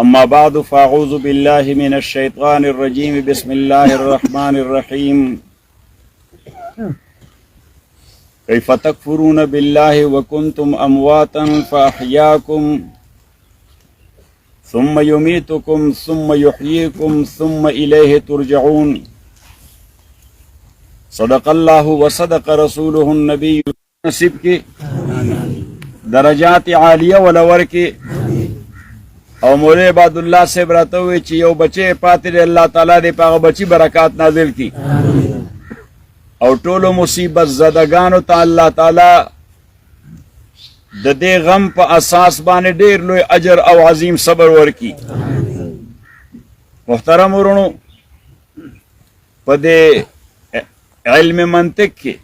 أما بعد فأعوذ بالله من الشيطان الرجيم بسم الله الرحمن الرحيم كيف تكفرون بالله وكنتم أمواتا فأحياكم ثم يميتكم ثم يحييكم ثم إليه ترجعون صدق الله وصدق رسوله النبي نصیب کی درجات عالیہ ولور کی او مولا عباد اللہ سے براتوی چی یو بچے پاتر اللہ تعالیٰ دے پاغ بچی برکات نازل کی او ټولو مصیبت زدگانو تا اللہ تعالیٰ د دے غم پا اساس بانے ډیر لوی اجر او عظیم صبر ورکی محترم ورونو پا دے علم منطق کے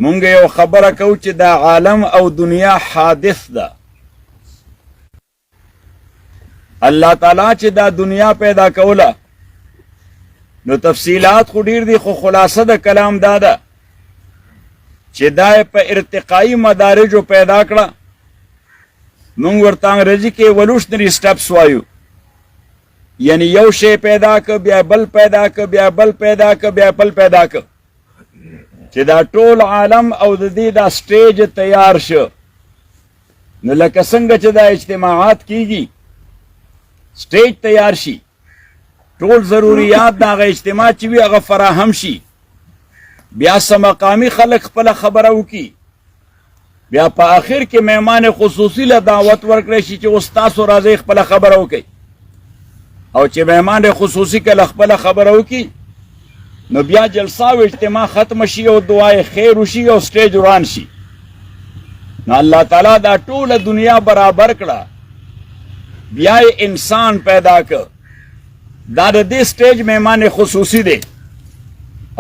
مونږ یو خبره کو چې دا عالم او دنیا حادث ده الله تعالی چې دا دنیا پیدا کوله نو تفصیلات خو ډیر دي خو خلاصه د کلام دا ده چې دا په ارتقائی مدارجو پیدا کړه مونږ ورته انګریزي کې ایولوشنری سټپس وایو یعنی یو شی پیدا ک بیا بل پیدا ک بیا بل پیدا ک بیا بل پیدا ک چې دا ټول عالم او د دې دا سټیج تیار شو نو لکه څنګه چې دا اجتماعات کیږي سټیج تیار شي ټول ضروریات دا غ اجتماع چې وي هغه فراهم شي بیا سمقامي خلک خپل خبره وکي بیا په آخر کې مهمان خصوصي له دعوت ورکړي شي چې استاد راځي خپل خبره وکي او چې مهمان خصوصي کله خپل خبره وکي نو بیا جلسه او اجتماع ختم شي او دعای خیر وشي او سټیج روان شي نو الله تعالی دا ټول دنیا برابر کړه بیا انسان پیدا ک دا د دې سټیج مهمان خصوصي دی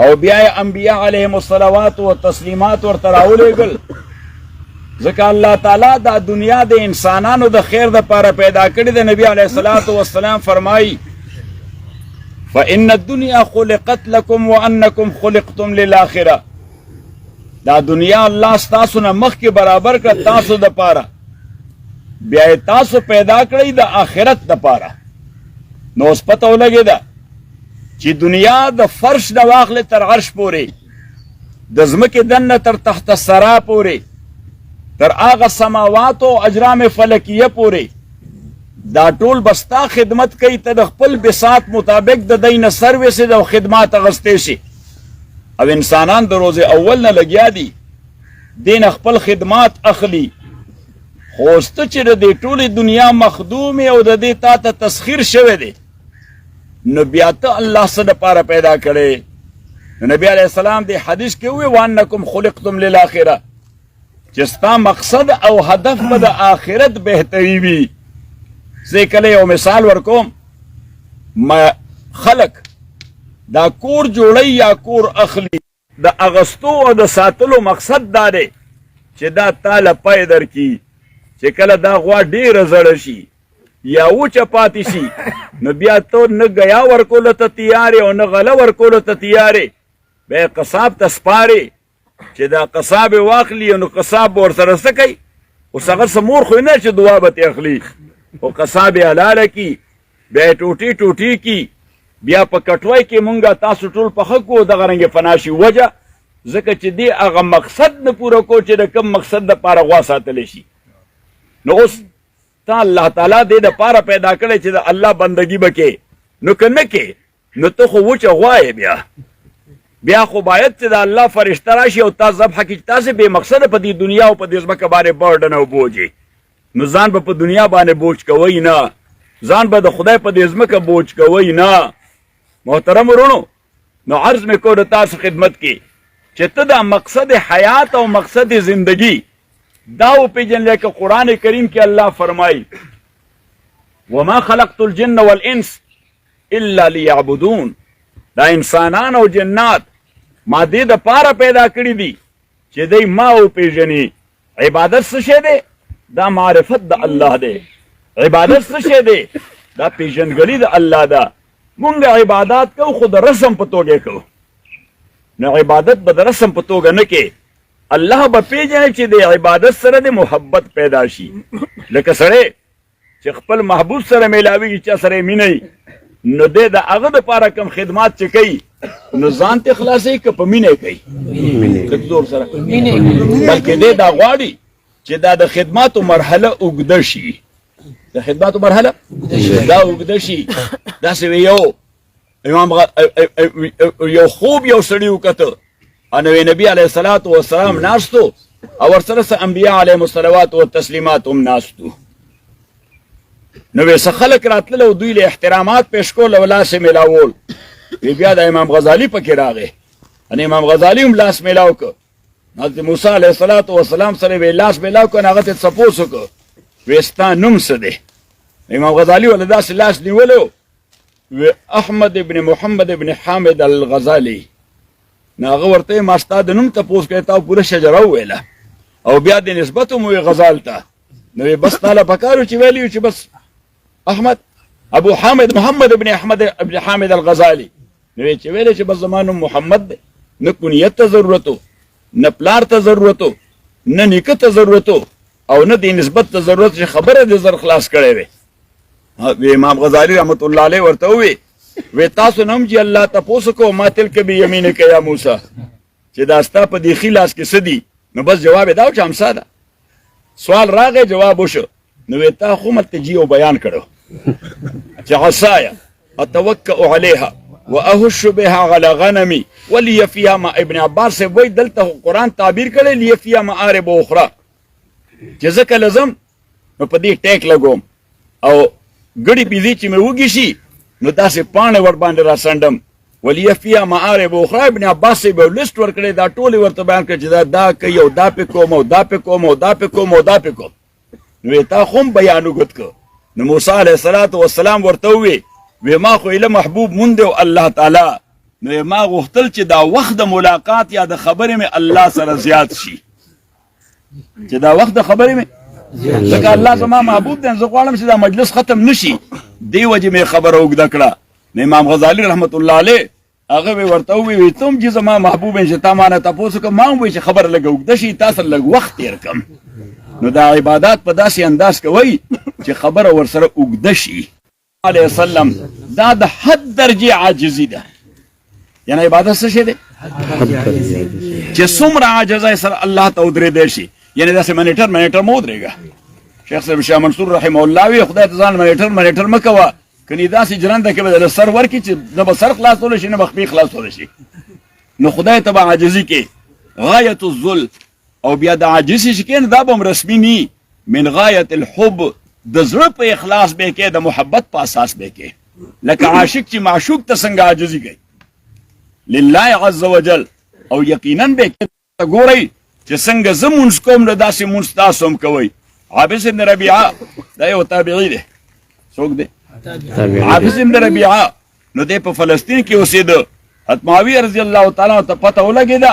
او بیا انبیاء علیهم الصلوات و تسلیمات ورته راولېږل ځکه الله تعالی دا دنیا د انسانانو د خیر دپاره پیدا کړې ده نبی علیه الصلاة والسلام فرمایي فإن الدنيا خلقت لكم وأنكم خلقتم للآخرة دا دنیا الله ستاسو نه مخکې برابر کړه تاسو دپاره بیا یې تاسو پیدا کړئ د آخرت دپاره نو اوس پته ولګېده چې دنیا د فرش نه واخلې تر عرش پورې د ځمکې دننه تر تحت الثرا پورې تر هغه سماوات او اجرام فلکیه پورې دا ټول بستا خدمت کوي ته د خپل بساط مطابق د دی نه سروس او خدمات اغستی شي او انسانان د روز اول نه لګیا دي دې نه خپل خدمات اخلي خو اوس ته چې د دې ټولې دنیا مخدوم او د دې تا ته تسخیر شوی دی نو بیا ته الله څه دپاره پیدا کړی نو نبي علیه السلام دې حدیث کې ووی وانکم خلقتم للآخره چې ستا مقصد او هدف به د آخرت بهتري وي زه کله یو مثال ورکوم خلق دا کور جوړی یا کور اخلي د اغستو او د ساتلو مقصد دا دی چې دا تاله پای درکي چې کله دا غوا ډیره زړه شي یا وچه پاتې شي نو بیا تو نه ګیا ورکولو ته تیارې او نه غله ورکولو ته تیارې بیا قصاب ته سپارې چې دا قصاب واخلي نو قصاب به ورسره څه کوي اوس هغه څه مور خو نه چې دعا به ترې اخلي او قصاب یې حلاله کی بیا یې ټوټې ټوټې کی بیا په کټوۍ کې مونږه تاسو ټول پخه کړو دغه رنګې فنا شي وجه ځکه چې دې هغه مقصد نه پوره کو چې د کوم مقصد دپاره غوا ساتلی شي نو اوس تا الله تعالی دې دپاره پیدا کړی چې د الله بندګي به کې نو که نه کې نو ته خو وچه غوا یې بیا خو باید چې د الله فرشته راشي او تا ذبحه کړي چې تاسې بې مقصده په دې دنیا او په دې ځمکه باندې برډن او بوج نو ځان به په دنیا باندې بوج کوئ نه ځان به د خدای په دې ځمکه بوج کوئ نه محترم ورونو نو عرض مې کو د تاسو خدمت کې چې ته دا مقصد حیات او مقصد زندگی دا وپېژنې که قرآن کریم کې الله فرمایي وما خلقت الجن والانس الا لیعبدون دا انسانان او جنات ما دې دپاره پیدا کړي دي چې دی ما وپېژني عبادت څه شی دی دا معرفت د الله دی عبادت څه شی دی دا پیژندګلي د الله ده مونږ عبادات کوو خو د رسم په توګه کوو نو عبادت به د رسم په توګه نه کې الله به پیژنې چې د عبادت سره د محبت پیدا شي لکه سړی چې خپل محبوب سره میلاویږي چا سره مینه نو د هغه دپاره کوم خدمات چې کوي نو ځان ته خلاصوي که په مینه کوي زور سره بلکې دی دا غواړي چې دا د خدماتو مرحله اوږده شي د خدماتو مرحله دا اوږده شي داسې یو امام یو خوب یو سړي وکته نو نبي علیه الصلاة والسلام ناستو او ورسره څه انبیا علیهم الصلوات والتسلیمات هم ناستو نو څه خلک راتلل او دوی له احترامات پیش کول او لاس یې میلاول بیا د امام غزالي پکې راغی ان امام غزالي هم لاس میلاو که حضرت موسی علیه الصلاة والسلام سره وی لاس میلاو که هغه ته تپوس وکړه وی ستا نوم څه دی امام غزالي ولې داسې لاس نیولو وی احمد ابن محمد ابن حامد الغزالي نو هغه ورته ما ستا د نوم تپوس کړی تا پوره شجره وویله او بیا د نسبت هم وی غزال ته نو بس تاله پکارو چې ویلی چې بس احمد ابو حامد محمد ابن احمد ابن حامد الغزالي نو چې ویلی چې بس زما نوم محمد دی نه کنیت ته ضرورتو نه پلار ته ضرورتو نه نیکه ته ضرورتو او نه د نسبت ته ضرورت چې خبره دې زر خلاص کړی وی امام غزالی رحمت الله علیه ورته وی تاسو نم چې الله تپوس کو ما تلک بیمینک یا موسی چې دا ستا په دې خلاص کې څه دي نو بس جواب دا چې امسا ده سوال راغی جواب وشو نو وی تا خو ملته جیو بیان کړو چې عصایا اتوکأ علیها واهش بها على غنمي ولي فيها ما ابن عباس وی دلته قرآن تعبیر کړي لي فيها معارب اخرى چې ځکه لازم نو په دې ټیک لګوم او ګړي بيزي چې مې وږي شي نو داسې پاڼه ور باندې را سندم ولي فيها معارب اخرى ابن عباس به لیست ورکړي دا ټول ورته بیان کړي چې دا کوي او دا په کوم او دا په کوم او دا په کوم او دا په کوم نو تا خو بیان وکړ نو موسی علیه السلام ورته وی ما خو اله محبوب مونږ او الله تعالی نو ما غوښتل چې دا وخت د ملاقات یا د خبرې مې الله سره زیات شي چې دا وخت د خبرې مې ځکه الله زما محبوب دی زه غواړم چې دا مجلس ختم نشي دی وجه مې خبره اوږده کړه نو امام غزالی رحمت الله علیه هغه ورته وی تم چې زما محبوب یې چې تا مانه تپوس وکړه ما هم وی چې خبره لږ اوږده شي تا سره لږ وخت تېر کړم نو دا عبادات په داسې انداز کوئ چې خبره ورسره اوږده شي علیه وسلم دا د حد درجې عاجزي ده یعنی عبادت څه شی دی چې څومره عاجزۍ سره الله ته ودرېدی شي یعنی داسې منیټر مه ودرېږه شیخ صاحب شاه منصور رحمه الله وی خدای ته ځان منیټر مه کوه کنې داسې جرنده کې به د سر ورکړي چې نه به سر خلاصولی شي نه به خپې خلاصولی شي نو خدای ته به عاجزي کې غایت الذل او بیا د عاجزي چې کې دا به هم رسمي نی من غایت الحب د زړه په اخلاص به کې د محبت په اساس به کې لکه عاشق چې معشوق ته څنګه عاجزي کوي لله عز وجل او یقینا به کې ګورئ چې څنګه زه مونځ کوم نو داسې مونځ تاسو هم کوئ عابس بن ربیعه دا یو تابعي دی څوک دی عابس بن ربیعه نو دی په فلسطین کې اوسېده حضرت معاویه رضی الله تعالی عنہ ته پته ولګېده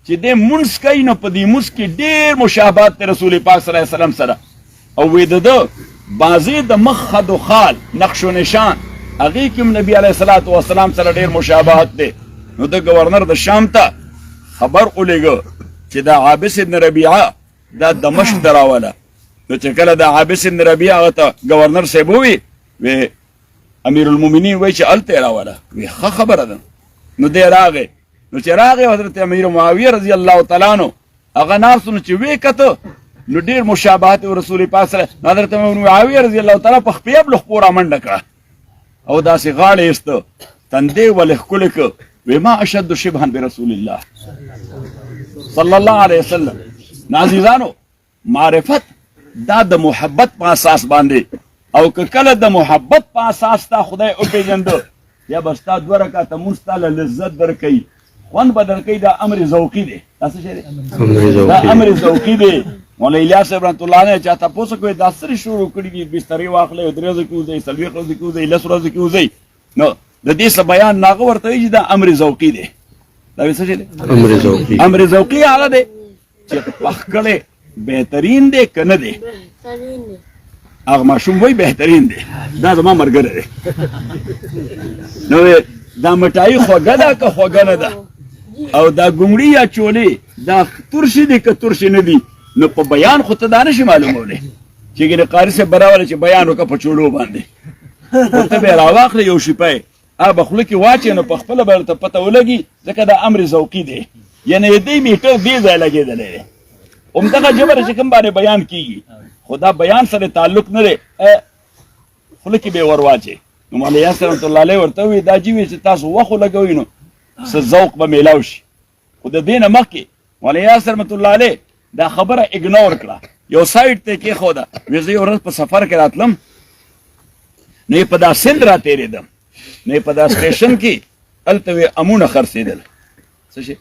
چې دی مونځ کوي نو په دې مونځ کې ډېر مشابهت دی رسول پاک صلی الله علیه وسلم سره او وی ده بعضې د مخ خد و خال نقش و نشان هغې کې هم نبي علیه الصلاة والسلام سره ډېر مشابهت دی نو د گورنر د شام ته خبر ولېږه چې دا عابس بن ربیعه دا دمشق ته راوله نو چې کله د عابس بن ربیعه هغه ته گورنر صاحب ووی امیر المؤمنین وایي چې هلته یې راوله وی ښه خبره ده نو دی راغی نو چې راغی حضرت امیر معاویه رضی الله تعالی عنه هغه ناستو نو چې ویې کته نو ډېر مشابهت رسول پاک سره حضرت معاویه رضی الله تعالی په خپې بل خپو رامنډه کړه او داسې غاړه ایسته تندې ولې ښکلې کړه وی ما اشد شبها برسول الله صلی الله علیه وسلم عزیزانو معرفت دا د محبت په اساس باندې او که کله د محبت په اساس تا خدای وپېژنده یا به ستا دوه رکعته مونځ تا له لذت درکوي خوند به درکوي دا امر ذوقي دی دا څه شی دی دا امر ذوقي دی مولا الیاس صاحب رحمت الله علیه چا تپوس کوي دا څه شروع کړي دي بسترې واخلئ او 3 ورځې کې وځئ 4 ورځې کې وځئ 10 ورځې کې وځئ نو د دې څه بیان ناغه ورته وایي چې دا امر ذوقي دی دا څه شی دی امر ذوقي هغه دی چې پخکړی بهترین دی که نه دی هغه ماشوم وایي بهترین دی دا زما ملګری دی نو دا مټایي خوږه ده که خوږه نه ده او دا ګونګړي یا چولې دا ترشي دي که ترشي نه دي نو په بیان خو ته دا نشي معلومولی چې ګنې قاري صاحب براوله چې بیان وکړه په چوړو باندې ورته به یې راواخلې یو شیپی به خوله کې واچې نو په خپله به ورته پته ولګي ځکه دا امر ذوقي دی یعنې دې میټر دې ځای لګېدلی دی همدغه ژبه چې کوم باندې بیان کېږي خو دا بیان سره تعلق نه دی خوله کې به یې ور واچې نو مولوي یاسر رحمت الله علیه ورته ووایي دا جي وي چې تاسو وخت ولګوئ نو څه ذوق به میلاو شي خو د دې نه مخکې مولوي یاسر رحمت الله علیه دا خبره اګنور کړه یو سایډ ته کېښوده وایي زه یو ورځ په سفر کې راتلم نو یې په دا سیند را تېرېدم نو یې په دا سټیشن کې هلته وې امونه خرڅېدل څه شي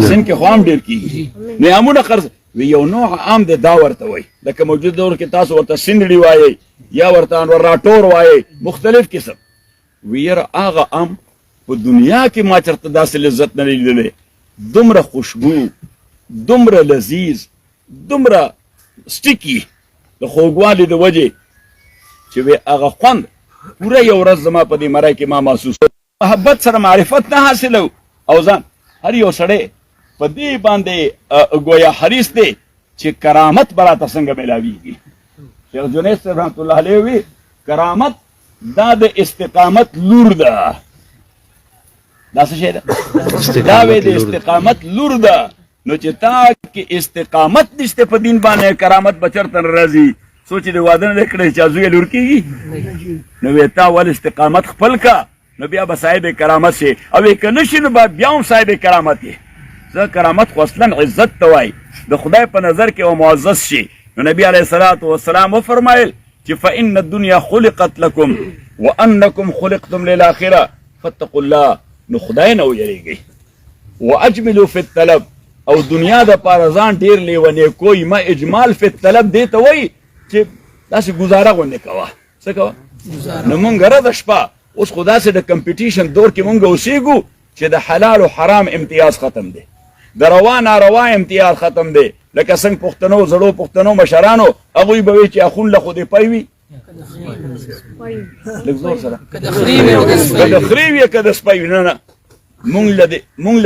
سیند کې خو عام ډېر کېږي نو یې امونه خرڅ وی یو نوع عام دی دا ورته وایي لکه موجود دور کې تاسو ورته سندړي وایئ یا ورته انور راټور وایئ مختلف قسم وی یاره هغه ام په دنیا کې ما چېرته داسې لذت نه لیدلی دومره خوشبو دومره لذیذ دومره سټیکي د خوږوالي د وجې چې وی هغه خوند پوره یو ورځ زما په دې مرۍ کې ما محسوس محبت سره معرفت نه حاصلو او ځان هر یو سړی په دې باندې گویا حریص دی چې کرامت به راته څنګه میلاویږي شیخ جنید صاحب رحمت الله علیه وی کرامت دا د استقامت لور ده دا څه شی ده دا وی د استقامت لور ده نو چې تا کې استقامت نشته په دین باندې کرامت به چېرته نه راځي سوچ دې واده نه کړی چې ازوی لور کېږي نو وی تا ول استقامت خپل کا نو بیا به صاحب کرامت شي او که نه شي نو بیا هم صاحب کرامت یې ځکه کرامت خو اصلا عزت ته وایي د خدای په نظر کې او معزز شي نو نبی علیه الصلاة والسلام وفرمایل چې فإن الدنیا خلقت لکم وانکم خلقتم للآخرة فاتقوا الله نو خدای نه ویریږئ واجملوا فی الطلب او دنیا د پاره ځان ډېر لیونی کوی ما اجمال فی الطلب دې ته وایي چې داسې ګزاره غوندې کوه څه کوه نو مونږ رده شپه اوس خو داسې د کمپیټیشن دور کې مونږ اوسېږو چې د حلال و حرام امتیاز ختم دی د روا ناروا امتیاز ختم دی لکه څنګه پښتنو زړو پښتنو مشرانو هغوی به وایي چې اخون له خو دې پی وي لږ زور سره که د خرې وي که د سپی وي نه نه مونږ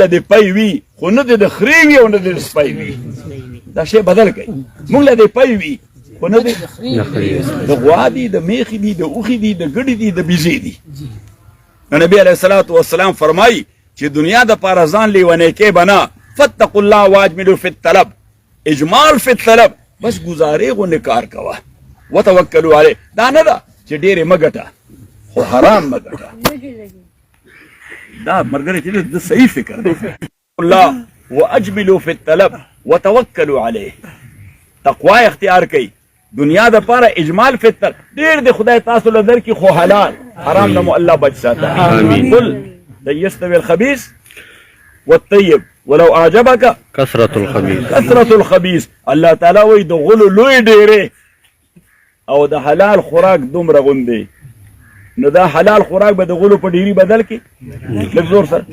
له دې پی وي خو نه د خرې وي او نه د سپی وي دا شی بدل کوي مونږ له دې پی وي خو نه د غوا دي د میخې دي د اوښې دي د ګډې دي د بیزې دي نو نبی علیه الصلاة والسلام فرمایي چې دنیا د پاره ځان لیونی کې به نه فاتقوا الله واجملوا فی الطلب اجمال فی الطلب بس گزارې غوندې کار کوه وتوکلوا علیه دا نه ده چې ډېرې مه ګټه خو حرام مه ګټه دا ملګری چې د صحیح فکر دی الله واجملوا فی الطلب وتوکلوا علیه تقوا اختیار کوي دنیا د پاره اجمال فی الطلب ډېر د خدای تاسو له درکې خو حلال حرام نه مو الله بچ ساته آمین قل لن یستوی الخبیث والطیب ولو اعجبك کثرة الخبیث الله تعالی وایي د غلو لوی ډېرې او د حلال خوراک دومره غوندې نو دا حلال خوراک به د غلو په ډېري بدل کړي لږ زور سره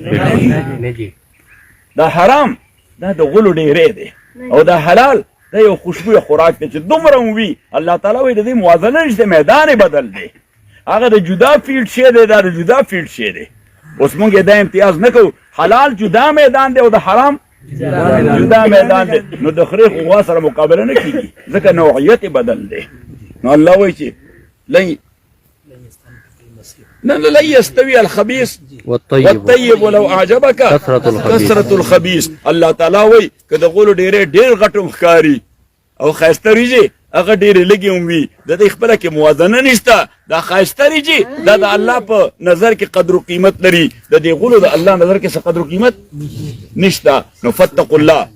دا حرام دا د غلو ډېرې دی او دا حلال دا یو خوشبویه خوراک دی چې دومره وي الله تعالی وایي د دې موازنه نشته میدان بدل دی هغه د جدا فیلډ شی دی دا د جدا فیلډ شی دی اوس مونږ دا امتیاز نه کوو حلال جدا میدان دی او د حرام جدا میدان دی نو د خرې خو غوا سره مقابله نه کېږي ځکه نوعیت بدل دی نو الله وایي چې لن يستوي الخبيث والطيب ولو اعجبك كثرة الخبيث الله تعالی وایي که د غولو ډېر غټ ښکاري او ښایسته وریجې هغه ډېرې لږې هم وي د دې خپله کې موازنه نشته دا ښایسته وریجې دا د الله په نظر کې قدر و قیمت لري د دې غولو د الله نظر کې څه قدر و قیمت نشته نو فاتقوا الله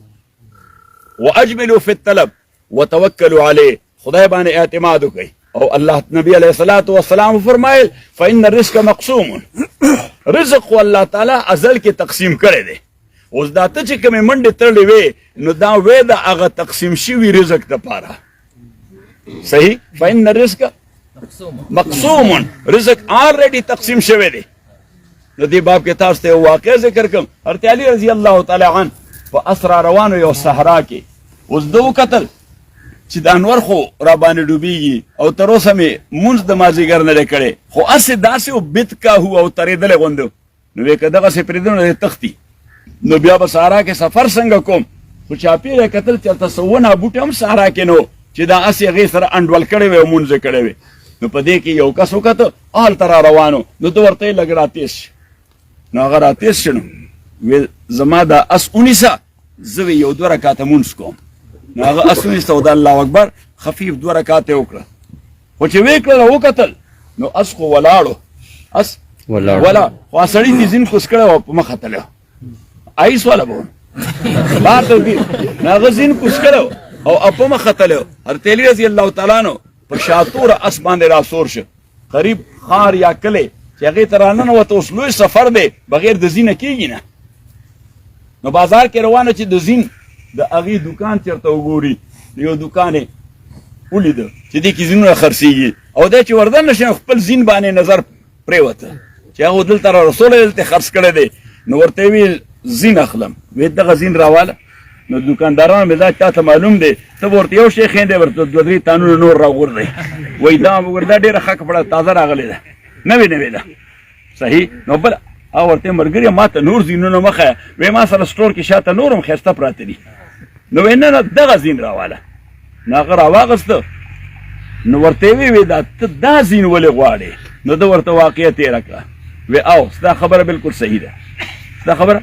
واجملوا في الطلب وتوکلوا علیه خدای باندې اعتماد وکړئ او الله نبی علیه الصلاة والسلام فرمایل فإن الرزق مقسوم رزق خو الله تعالی ازل کې تقسیم کړی دی اوس دا ته چې کومې منډې تړلې وې نو دا وې د هغه تقسیم شوي رزق دپاره صحیح فإن الرزق مقسوم رزق آلریډي تقسیم شوی دی نو دې باب کې تاسو ته یو واقع ذکر کوم حضرت علي رضی الله تعالی عنه په اسرا روانو یو صحرا کې اوس ده وکتل چې د انور خو را باندې ډوبېږي او تر اوسه مې مونځ د مازدیګر نه دی کړی خو هسې داسې و بتکاهو او ترېدلی غوندې نو ویې که دغسې پرېږدم نو دی تښتي نو بیا به صحرا کې سفر څنګه کوم خو چاپېره یې کتل چېرته څه ونه بوټي هم صحرا کې نو چې دا اسې هغې سره انډول کړی وی او مونځ کړی وی. نو په دې کې یو کس وکته هلته را روانو، نو ده ورته یې لږ راتېز شه. نو هغه راتېز شه، نو وی زما دا اس ونیسه، زه وی یو 2 رکاته مونځ کوم. نو هغه اس ونیسته او د الله اکبر خفیف 2 رکاته یې وکړه. خو چې ویې کړله وکتل نو اس خو ولاړو، اس ولاړ، خو سړي دې ځین کوس کړی او په مخه تللی آیس والا به بار ته ودي نو هغه ځین کوس کړی او په مخه تللی. حضرت علی رضی الله تعالی عنه په شاتوره اس باندې راسور شه، قریب ښار یا کلی چې هغې ته راننوته. اوس لوی سفر دی، بغیر د ځینه کېږي نه. نو بازار کې روانه چې د ځین د هغې دوکان چېرته وګوري، د یو دوکان یې ولیده چې دې کې ځینونه خرڅېږي، او دی چې وردن شي خپل ځین باندې نظر پرېوته چې هغه دلته را رسولی، دلته خرڅ کړی دی. نو ورته یې ویل ځین اخلم، وی دغه ځین راواله. نو دوکاندارانو مې دا چاته معلوم دی، ته به ورته یو شی ښیندې، ورته 2-3 تانونه نور راغورځئ. وایي دا وګوره دا ډېره ښه کپړه تازه راغلې ده، نوې ده. صحیح. نو بل هغه ورته ملګري ما ته نور ځینونه مه ښیه، وی ما سره سټور کې شاته نور هم ښایسته پراته دي. نو وی نه دغه ځین راواله. نو هغه راواغسته، نو ورته یې وی دا ته دا ځین ولې غواړې؟ نو ده ورته واقعه تېره کړه. وی او ستا خبره بالکل صحیح ده، ستا خبره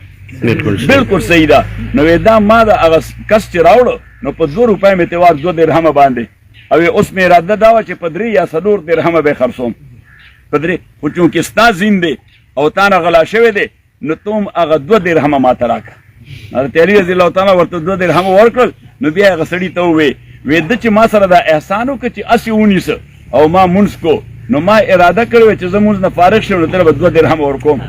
بالکل صحیح ده. نو دا ما د هغه کس چې راوړو نو په 2 روپۍ مې تېوار 2 درهمه باندې، او اوس مې اراده دا وه چې په 3 یا 4 درهمه به یې خرڅوم. په 3 خو چونکې ستا ځین دی او تا نه غلا شوی دی، نو ته هم هغه 2 درهمه ما ته راکړه. حضرت علی رضی الله تعالی ورته 2 درهمه ورکړل. نو بیا هغه سړي ته ووی ده چې ما سره دا احسان وکړه چې اسې ونیسه او ما مونځ کو، نو ما اراده کړې وه چې زه مونځ نه فارغ شم نو دله به 2 درهمه ورکوم.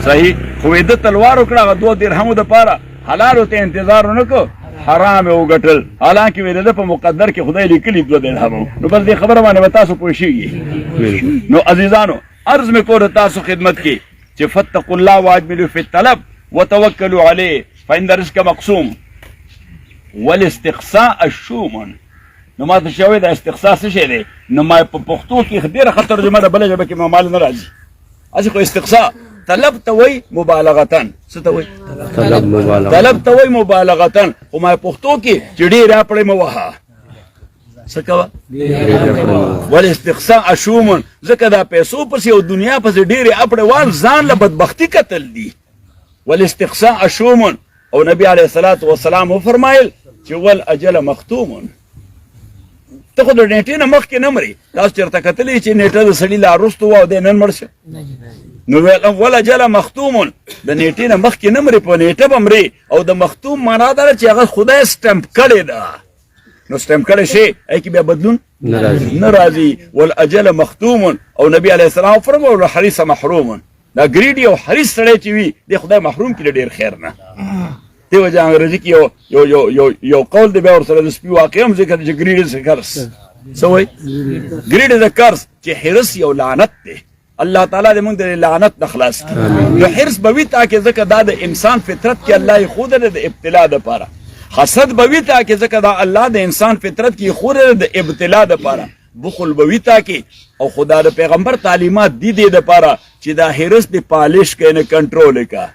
صحیح. خو ده تلوار وکړه هغه 2 درهمو دپاره، حلالو ته انتظار ونه کړو، حرام یې وګټل، حالانکې ویل ده په مقدر کې خدای لیکلي 2 درهمو. نو بس دې خبره باندې به تاسو پوه شوي. نو عزیزانو عرض مې کو د تاسو خدمت کې چې فاتقوا الله واجملوا فی الطلب وتوکلوا علیه فإن الرزق مقسوم والاستقصاء الشوم. نو ما ته شوی دا استقصاء څه شی دی؟ نو ما په پښتو کې ډېره ښه ترجمه ده، بله ژبه کې مال نه راځي. هسې خو استقصاء طلب ته وایي مبالغتن. څه ته وایي؟ طلب ته وایي مبالغتن. خو ما پښتو کې چې ډېرې اپړې مه وهه، څه کوه؟ والاستقصاء شوم. ځکه دا پیسو پسې او دنیا پسې ډېرې اپړې وال ځان له بدبختي کتل دي. والاستقصاء شوم. او نبی علیه الصلاة والسلام وفرمایل چې والاجل مختوم. ته خو د نیټې نه مخکې نه مرې. تاسو چېرته کتلی چې نیټه د سړي لا وروستو وه او دی نن مړ شه؟ نو ویل والاجل مختوم، د نیټې نه مخکې نه مرې، په نیټه به مرې. او د مختوم معنا دا ده چې هغه خدای سټمپ کړې ده. نو سټمپ کړی شی هغې کې بیا بدلون نه راځي. والاجل مختوم. او نبی علیه السلام فرمایل والحریص محروم. دا ګریډي او حریص سړی چې وي دی خدای محروم کړي ډېر خیر نه. دې وجه انګریزي کې یو قول دی، بیا ورسره د سپي واقع هم ذکر دی چې ګریډ از کرس. څه وایي؟ ګریډ از کرس، چې حرص یو لعنت دی. الله تعالی دې موږ د لعنت نه خلاص کړي. نو حرص به وي تا کې، ځکه دا د انسان فطرت کې الله یې ښودلی د ابتلا دپاره. حسد به وي تا کې، ځکه دا الله د انسان فطرت کې یې ښودلی د ابتلا دپاره. بخل به وي تا کې، او خدا د پیغمبر تعلیمات دي دې دپاره چې دا حرص دې پالش کې نه کنټرول کا،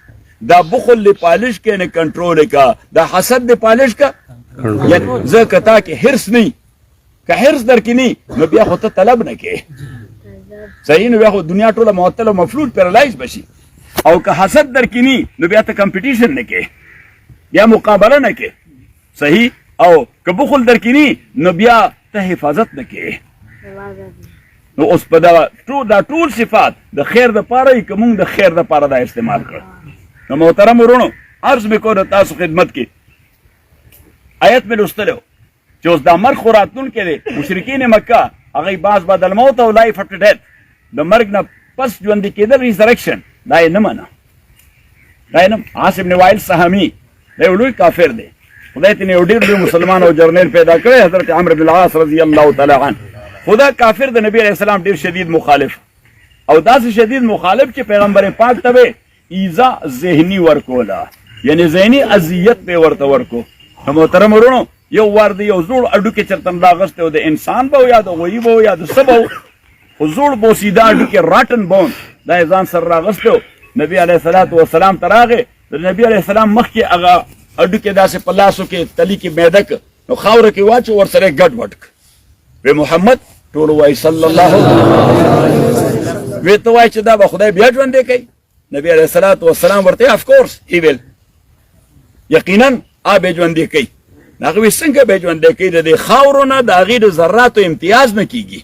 دا بخل دې پالش کې نه کنټرول کا، دا حسد دې پالش کا. یعنی ځکه تا کې حرص نه، که حرص در کې نه نو بیا خو ته طلب نه کې. صحیح. نو بیا خو دنیا ټوله معطل او مفلوج پیرالایز بشي. او که حسد در کې نه نو بیا ته کمپټیشن نه کې، بیا مقابله نه کې. صحیح. او که بخل در کې نه نو بیا ته حفاظت نه کې. نو اوس په دا ټول صفات د خیر دپاره یې که موږ د خیر دپاره دا استعمال کړو. نو محترم ورونو عرض مې کو د تاسو خدمت کې آیت مې لوستلی چې اوس دا مرګ خو راتلونکی دی. مشرکین مکه هغوی بعض بعد الموت او لایف افټر ډیث، د مرګ نه پس ژوندي کېدل ریزرکشن، دا یې نه منه. دا یې نه. عاص بن وائل سهمي دا یو لوی کافر دی. خدای ته یو ډېر لوی مسلمان او جرنیل پیدا کړی، حضرت عمرو بن العاص رضی الله تعالی عنه. خدا کافر د نبی علیہ السلام ډېر شدید مخالف، او داسې شدید مخالف چې پیغمبر پاک ته به ایزا ذهني ورکوله، یعنی ذهني اذیت به ورته ورکو. محترم ورونو یو وار دی یو زوړ اډوکې چېرته راغستی و، د انسان به و یا د غویي به و یا د څه به و، خو زوړ بوسیده اډوکې راټن بون دا یې ځان سره راغستی و. نبي علیه الصلاة والسلام ته راغی. د نبي علیه السلام مخکې هغه اډوکې داسې په لاسو کې تلي کې میده که، نو خاوره کې واچو ورسره ګډ وډ وی محمد ټول وای صلی الله وی ته وای چې دا به خدای بیا ژوندې کوي نبی علیه الصلاۃ والسلام ورته اف کورس هی ویل یقینا به ژوندې کوي هغه وی څنګه به ژوندې کوي د خاورو نه د هغې د ذراتو امتیاز نه کیږي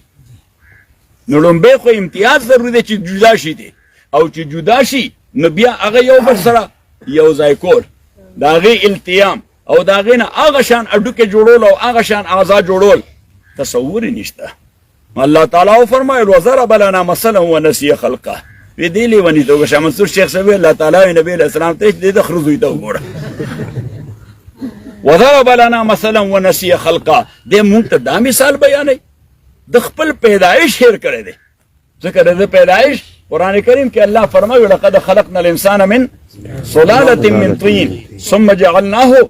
نو لومبی خو امتیاز ضروري دی چې جدا شي دی او چې جدا شي نو بیا هغه یو بل سره یو ځای کول د هغې التیام او د هغې نه هغه شان اډوکې جوړول او هغه شان اعضا جوړول تصور یې نشته الله تعالی وفرمایل وضرب لنا مثلا ونسي خلقه وی دې لیوني ته وګوره منصور شیخ صاحب الله تعالی نبی علیه السلام ته دې د خره زوی ته وګوره وضرب لنا مثلا ونسي خلقه دې مونږ ته دا مثال بیانوي د خپل پیدایش هیر کړی دی ځکه د پیدایش قرآن کریم کې الله فرمایي لقد خلقنا الانسان من سلاله من طين ثم جعلناه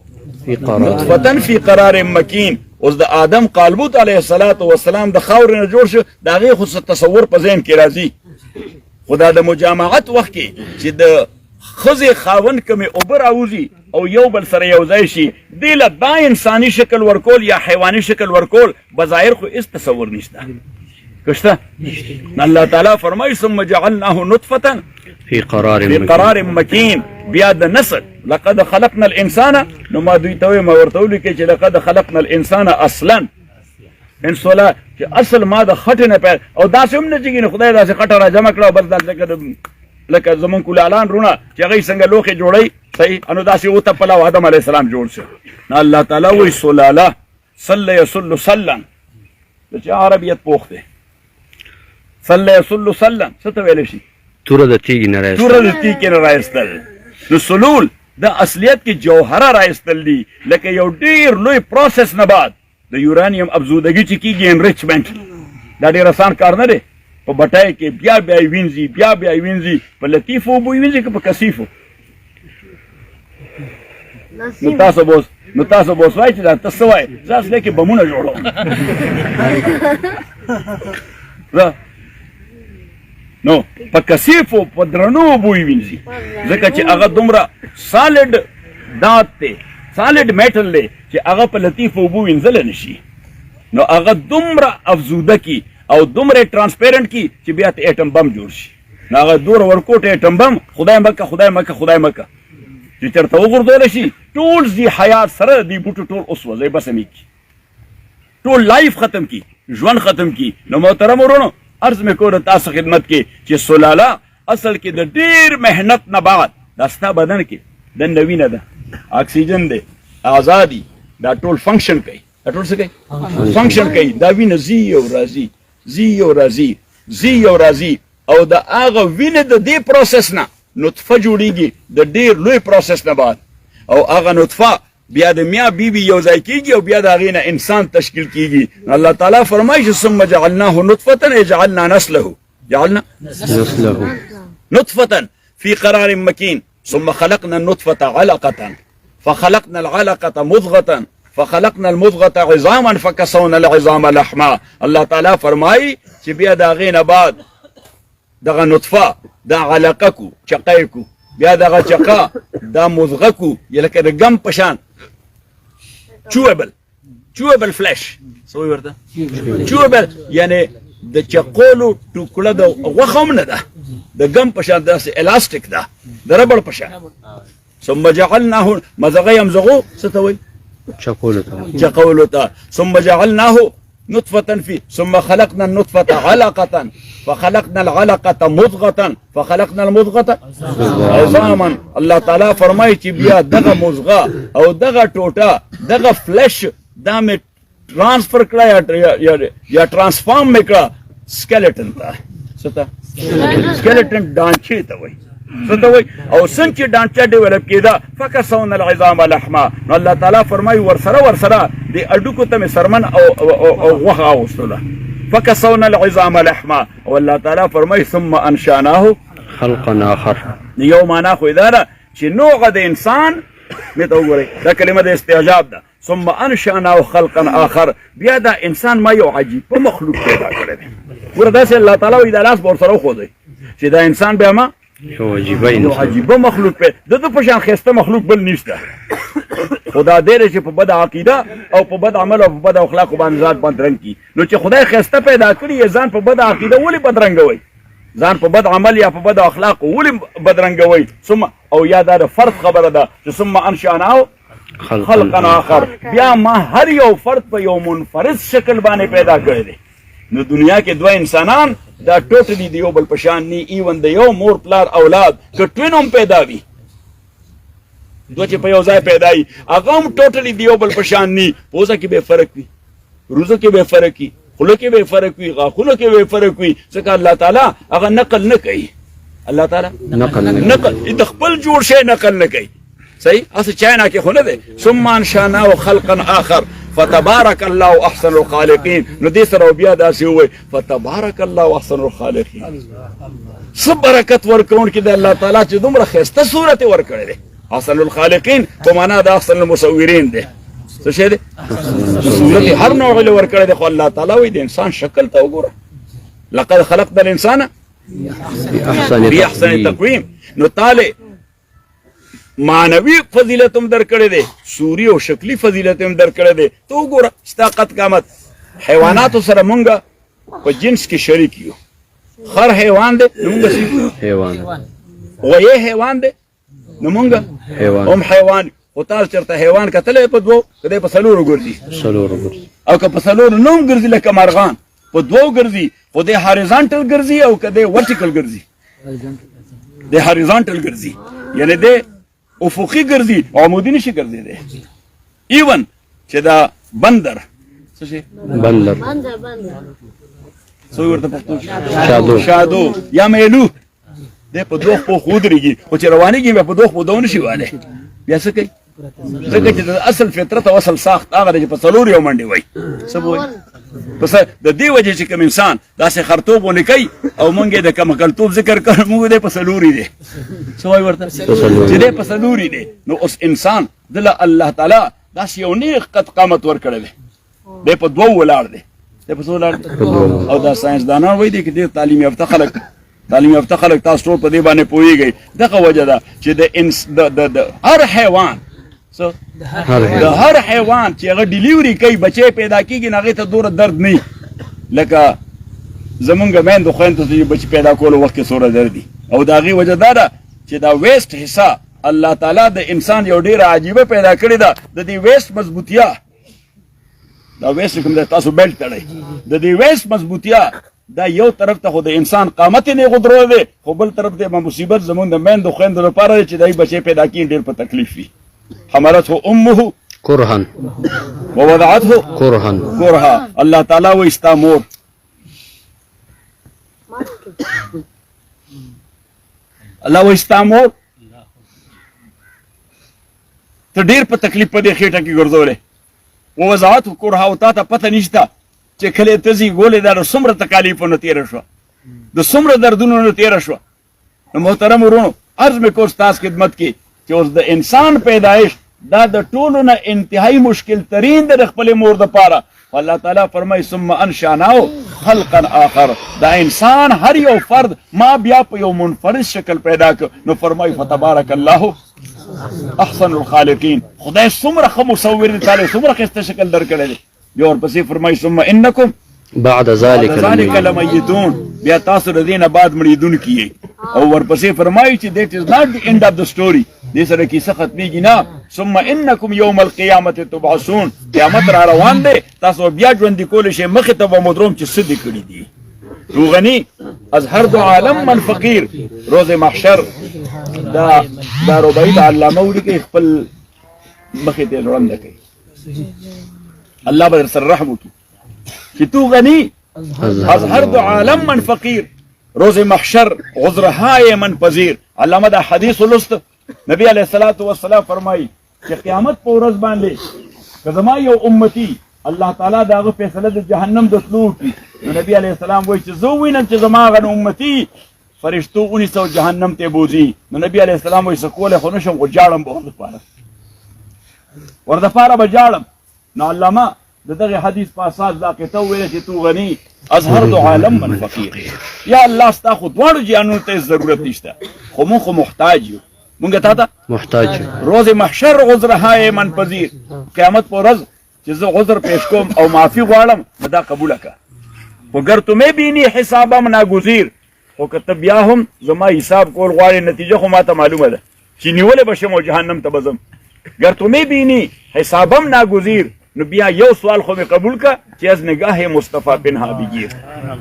نطفه في قرار مكين اوس د آدم قالبوت علیه السلام د خاورې نه جوړ شو د هغې خو تصور په ذهن کې راځي خو دا د مجامعت وخت کې چې د ښځې خاوند کومې اوبه راوځي او یو بل سره یو ځای شي دې له دا انساني شکل ورکول یا حیواني شکل ورکول بظاهر خو هېڅ تصور نشته که شته الله تعالی فرمایي ثم جعلناه نطفة في قرار مكين بیا د نسل لقد خلقنا الانسان نو ما دوی ته ما ورته ولیکئ چې لقد خلقنا الانسان اصلا انسولا چې اصل ما د خټې نه پیل او داسې هم نه چېږي نو خدای داسې خټه را جمع کړه او بس لکه زمونږ کولالان رونه چې هغوی څنګه لوښې جوړوي صحیح نو داسې وتپله او آدم علیه السلام جوړ شو نو الله تعالی وایي سلاله صله یسل سلا د چا عربیت پوخ دی صله یسل سلا څه ته ویلی شي توره د تیږې نه رایستل توره د تیږې نه رایستل نو سلول د اصلیت کې جوهره رایستل دي لکه یو ډېر لوی پروسس نه بعد د یورانیم افزودګي چې کېږي انریچمنټ دا ډېر اسان کار نه دی په بټۍ کې بیا بیا یې وینځي بیا بیا یې وینځي په لطیفو اوبو یې وینځي که په کثیفو نو تاسو به اوس وایئ چې دا ته څه وایې زه اصلی کې بمونه جوړوم نو په کثیفو په درنو اوبو یې وینځي ځکه چې هغه دومره سالډ دات دی سالډ میټل دی چې هغه په لطیفو اوبو وینځلی نه شي نو هغه دومره افزوده کی او دومره ټرانسپیرنټ کی چې بیا ته ایټم بم جوړ شي نو هغه دوره ورکوټ ایټم بم خدای مکه خدای مکه خدای مکه چې چېرته وغورځولی شي ټول ذي حیات سره دې بوټو ټول وسوځوي بس مې کي ټول لایف ختم کی ژوند ختم کی نو محترم ورونو عرض مې کوله تاسو خدمت کې چې سلاله اصل کې د ډېر محنت نه بعد دا ستا بدن کې دننه وینه ده اکسیجن دی اعضا دي دا ټول فنکشن کوي دا ټول څه کوي فنکشن کوي دا وینه ځي او راځي ځي او راځي ځي او راځي او د هغه وینې د دې پروسس نه نطفه جوړیږي د ډېر لوی پروسس نه بعد او هغه نطفه بیا د میا بیبي یو ځای کېږي او بیا د هغې نه انسان تشکیل کېږي الله تعالی فرمایي چې ثم جعلناه نطفة جعلنا نسله جعلنا نطفة في قرار مكين ثم خلقنا النطفة علقة فخلقنا العلقة مضغة فخلقنا المضغة عظاما فكسونا العظام لحما الله تعالی فرمایي چې بیا د هغې نه بعد دغه نطفه دا علقه کو چقی کو بیا دغه چقه دا مضغه کو یا لکه د ګم په شان چویبل فلش څه وایي ورته چویبل یعنې د چقولو ټوکړه د غوښه هم نه ده د ګم په شان داسې الاستیک ده د ربړ په شان ثم جعلناه مزغه یمزغو څه ته وایي چقولو ته ثم جعلناه نطفة فيه ثم خلقنا النطفة علقة فخلقنا العلقة مضغة فخلقنا المضغة عظاما الله تعالی فرمایي چې بیا دغه مضغه او دغه ټوټه دغه فلش دا مې ټرانسفر کړه یا ټرانسفارم مې کړه سکیلټن ته څه ته سکیلټن ډانچې ته وایي څه ته وایي او څنګه چې ډانچه ډیولپ کېده فکسونا العظام لحما نو الله تعالی فرمایي ورسره د اډوکو ته مې سرمن او غوښه اغوستله فكسونا العظام لحما والله تعالی فرمایي ثم انشأناه خلقا آخر یو معنا خو دا ده چې نوعه د انسان مې ته وګورئ دا کلمه د استعجاب ده ثم انشأناه خلقا آخر بیا دا انسان ما یو عجیب په مخلوق پیدا کړی دی ګوره داسې الله تعالی وایي دا لاس به ورسره وښودئ چې دا انسان بیا ما یو عجیبه یو انسان عجیبه مخلوق د ده په شان ښایسته مخلوق بل نشته خدا دې دی چې په بد عقیده او په بد عمل او په بد اخلاقو باندې ځان بدرنګ کړي نو چې خدای ښایسته پیدا کړي یې ځان په بد عقیده ولې بدرنګوئ ځان په بد عمل یا په بد اخلاقو ولې بدرنګوئ ثم او یا دا د فرد خبره ده چې ثم انشأناه خلقا آخر بیا ما هر یو فرد په یو منفرد شکل باندې پیدا کړی دی نو دنیا کې دوه انسانان دا ټوټلی د یو بل په شان ني ایون د یو مور پلار اولاد که ټوین هم پیدا وي دوه چې په یو ځای پیدا وي هغه هم ټوټلی د یو بل په شان ني پوزه کې به فرق وي روزو کې به فرق وي خلو کې به فرق وي غاښونو کې به فرق وي ځکه الله تعالی هغه نقل نه کوي الله تعالی نقل د خپل جوړ شی نقل نه کوي صحیح اصل چاینا کې خو نه دی ثم انشأناه خلقا آخر فتبارك الله احسن الخالقين نو دې سره بیا داسې ووایي فتبارك الله احسن الخالقين څه برکت ورکوونکی کې د الله تعالی چې دومره ښایسته صورت یې ورکړی دی احسن الخالقین په معنا د احسن المصورین دی څه شی دی صورت هر نوع یې ورکړی دی خو الله تعالی وایي د انسان شکل ته وګوره لقد خلقنا الانسان فی احسن تقویم نو تعالی معنوي فضیلت هم در کړی دی سوری او شکلی فضیلت هم در کړی دی ته وګوره ستا قد قامت حیواناتو سره مونږ په جنس کې شریک یو خر حیوان دی نو مونږ حیوان غویې حیوان دی نو مونږ هم حیوان خو تاسو چېرته حیوان کتلی په دوو که دی په څلورو ګرځي او که په څلورو نه هم ګرځي لکه مرغان په دوو ګرځي خو دی هاریزانټل ګرځي او که دی ورټیکل ګرځي دی هاریزانټل ګرځي یعنې دی افقی ګرځي عمودي نشي ګرځېدی ایون چې دا بندر څه شي بندر څه ورته پښتو شادو یا میلو دی په دوه پښو ودرېږي خو چې روانېږي بیا په دوه پښو دو نشي والی بیا څه کوي ځکه چې د اصل فطرت او اصل ساخت هغه دی چې په څلور یو منډې وایي څه به وایي پس د دې وجې چې کوم انسان داسې خرتوب ونه کوي او مونږ یې د کمکلتوب ذکر کړ مونږ دی په څلوري دی څه وایي ورته چې دی په څلوري دی نو اوس انسان دله الله تعالی داسې یو نیغ قد قامت ورکړی دی دی په دوو ولاړ دی دی په څه ولاړ دی او دا ساینسدانان وایي دی چې ډېر تعلیم یافته خلک تاسو ټول په دې باندې پوهېږئ دغه وجه ده چې د هر حیوان د هر حیوان چې هغه ډیلیوري کوي بچی پیدا کېږي نو هغې ته دومره درد نه لکه زمونږ میندو خویندو ته چې بچي پیدا کولو وخت کې څومره درد دي او د هغې وجه دا ده چې دا ویسټ حصه الله تعالی د انسان یو ډېره عجیبه پیدا کړې ده د دې ویسټ مضبوطیا دا ویسټ کوم دی تاسو بیلټ تړئ د دې ویسټ مضبوطیا دا یو طرف ته خو د انسان قامت یې نه غدرو دی خو بل طرف ته به مصیبت زمونږ د میندو خویندو لپاره دی چې دای بچی پیدا کړي ډېر په تکلیف وي حملته امه کرها ووضعته کرها الله تعالی وایي ستا مور الله وایي ستا مور ته ډېر په تکلیف په دې خېټه کې ګرځولې ووضعته کرها او تا ته پته نشته چې کله ته ځي ګولې دا د څومره تکالیفو نه تېره شوه د څومره دردونو نه تېره شوه نو محترم ورونو عرض مې کوم ستاسو خدمت کې چې اوس د انسان پیدایش دا د ټولو نه انتهایی مشکل ترین د خپلې مور دپاره الله تعالی فرمایي ثم انشأناه خلقا آخر دا انسان هر یو فرد ما بیا په یو منفرد شکل پیدا کړ نو فرمایي فتبارک الله احسن الخالقین خدای څومره ښه مصور دی تعالی څومره ښایسته شکل درکړی دی بیا ورپسې فرمایي ثم انکم بعد ذلك لمیتون بیا تاسو د دې نه بعد مړیدونکي یئ او ورپسې فرمایي چې دیٹ از ناٹ دی اینڈ آف د سټوري دې سره کیسه ختمېږي نه ثم انکم یوم القیامت تبعثون قیامت را روان دی تاسو بیا ژوندي کولی شئ مخې ته به مدروم چې څه دې کړي دي روغني از هر دو عالم من فقیر روز محشر دا ربعي د علامه ولیکئ خپل مخې ته ړنده کوي الله به در سره رحم وکړي چې تو غني از هر دو عالم من فقیر روز محشر عذرهای من پذیر علامه دا حدیث ولست نبی علیه الصلاة والسلام فرمایي چې قیامت په ورځ باندې که زما یو امتی الله تعالی د هغه فیصله د جهنم د تلو وکړي نو نبی علیه السلام وایي چې زه ووینم چې زما هغه امتي فرشتو ونیسه جهنم ته بوځي نو نبی علیه السلام وایي څه کولی خو نه شم خو جاړم به ور دپاره به جاړم نو علامه د دغه حدیث په اساس دا قطعه ویل چې تو غني اظهر دو عالم من فقیر. یا الله ستا خو دواړو جهانونو ته ضرورت نشته، خو مونږ خو محتاج یو. مونږ ته ته محتاج. روز محشر عذرهای من پذیر، قیامت په ورځ چې زه عذر پیش کوم او معافي غواړم دا قبوله که. وگر تو بینی حسابم ناگزیر، خو که ته بیا هم زما حساب کول غواړې، نتیجه خو ما ته معلومه ده چې نیولې به شم او جهنم ته به ځم. گر تو بینی حسابم ناگزیر، نو بیا یو سوال خو مې قبول که چې از نگاه مصطفی پنها بگیر.